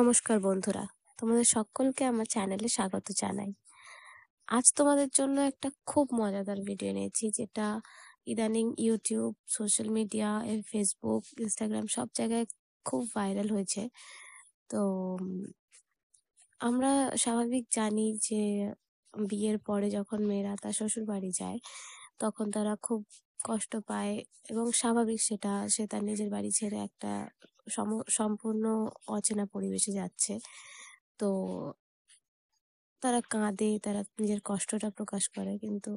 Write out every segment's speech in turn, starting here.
নমস্কার বন্ধুরা, তোমাদের সকলকে আমার চ্যানেলে স্বাগত জানাই। আজ তোমাদের জন্য একটা খুব মজাদার ভিডিও নিয়েছি, যেটা ইদানিং YouTube, social media, Facebook, Instagram সব জায়গায় খুব ভাইরাল হয়েছে। তো আমরা স্বাভাবিক জানি যে বিয়ের পরে যখন মেয়েরা তার শ্বশুর বাড়ি যায়, তখন তারা খুব কষ্ট পায় এবং স্বাভাবিক সেটা, সে তার নিজের বাড়ি ছেড়ে একটা সম্পূর্ণ অচেনা পরিবেশে যাচ্ছে। তো তারা কাঁদে, তারা নিজের কষ্টটা প্রকাশ করে। কিন্তু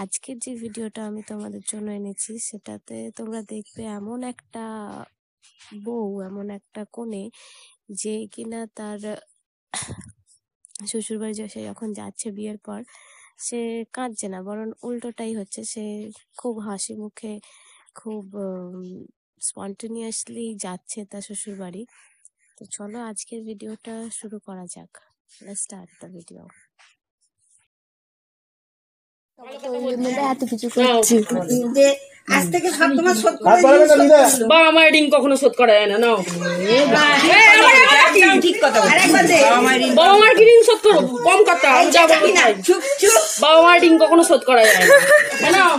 আজকের যে ভিডিওটা আমি তোমাদের জন্য এনেছি, সেটাতে তোমরা দেখবে এমন একটা বউ, এমন একটা কনে, যে কিনা তার শ্বশুরবাড়ি সে যখন যাচ্ছে বিয়ের পর, সে কাঁদছে না, বরং উল্টোটাই হচ্ছে। সে খুব হাসি মুখে, খুব স্পন্টেনিয়াসলি যাচ্ছে তার শ্বশুরবাড়ি। তো চলো আজকের ভিডিওটা শুরু করা যাক। Let's start the video. এত কিছু করছি যে আজ থেকে সব তোমার শোধ করে বাবা মায়ের ঋণ কখনো শোধ করা যায় না। নাও ঠিক কথা বাবা মায়ের কি ঋণ শোধ করো? কম কথা। চুপ চুপ বাবা মায়ের ঋণ কখনো শোধ করা যায় না। নাও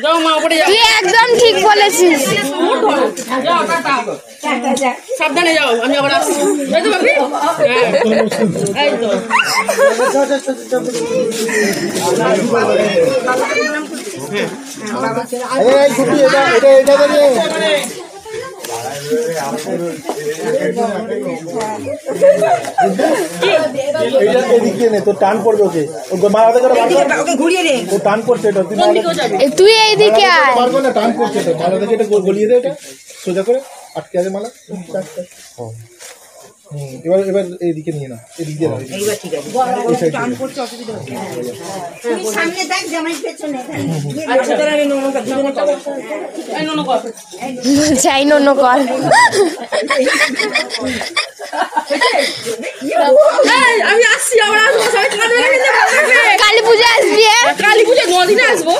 যাও মা, উপরে যাও। তুই একদম ঠিক বলেছিস। যাও টাটা, সাবধানে যাও, আমি আবার আসছি। এই তো বাপি, এই তো তো টান পড়বে, ওকে ঘুরিয়ে দে, ও টান পড়ছে, তুই এইদিকে আয়। পারবো না, টান পড়ছে তো মালা থেকে, এটা গলিয়ে দে, এটা সোজা করে আটকে আছে মালা। এবার এবার এইদিকে নিয়ে না, এদিক দিয়ে এইবার ঠিক আছে। টান পড়ছে, অসুবিধা হচ্ছে না। তুমি সামনে দেখ, জামাই পেছনে। আচ্ছা তাহলে আমি নমক দুজনে করব। এই নমক কর, চাই ননো কর। আমি আসছি, আবার আসবো। সবাই কাঁদবে না, কালী পূজা আসবি? কালী পুজো 9 দিনে আসবো।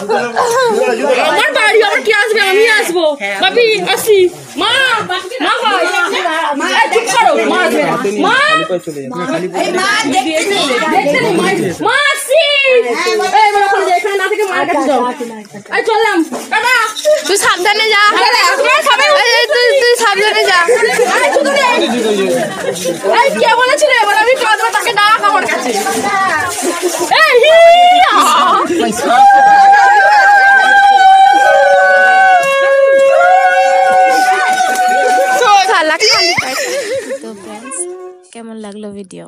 আমার বাড়ি, আমার কি আসবে? আমি আসবো বাপি, আসছি। মা মা ভাই, মা চুপ করো। মা আসবে না। মা এই মা দেখতে নেই, মা আসছি। এই বড় করে এখানে না থেকে মার কাছে যাও। এই চললাম, টাটা। তুই সাবধানে যা। তুই সাবধানে যা। এই কে বলেছিল এবার আমি কাঁদবো? তাকে ডাক আমার কাছে। এই হিয়া তো ফ্রেন্ডস, কেমন লাগলো ভিডিও?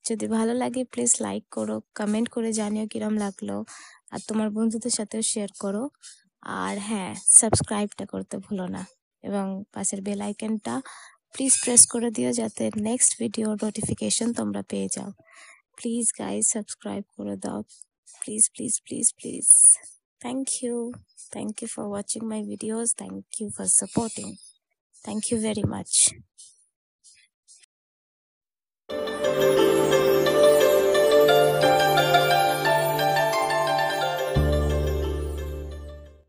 যদি ভালো লাগে প্লিজ লাইক করো, কমেন্ট করে জানিও কিরম লাগলো, আর তোমার বন্ধুদের সাথেও শেয়ার করো। আর হ্যাঁ, সাবস্ক্রাইবটা করতে ভুলো না, এবং পাশের বেল আইকনটা প্লিজ প্রেস করে দিও, যাতে নেক্সট ভিডিও নোটিফিকেশন তোমরা পেয়ে যাও। প্লিজ গাইজ, সাবস্ক্রাইব করে দাও, please please please please. Thank you for watching my videos. Thank you for supporting. Thank you very much.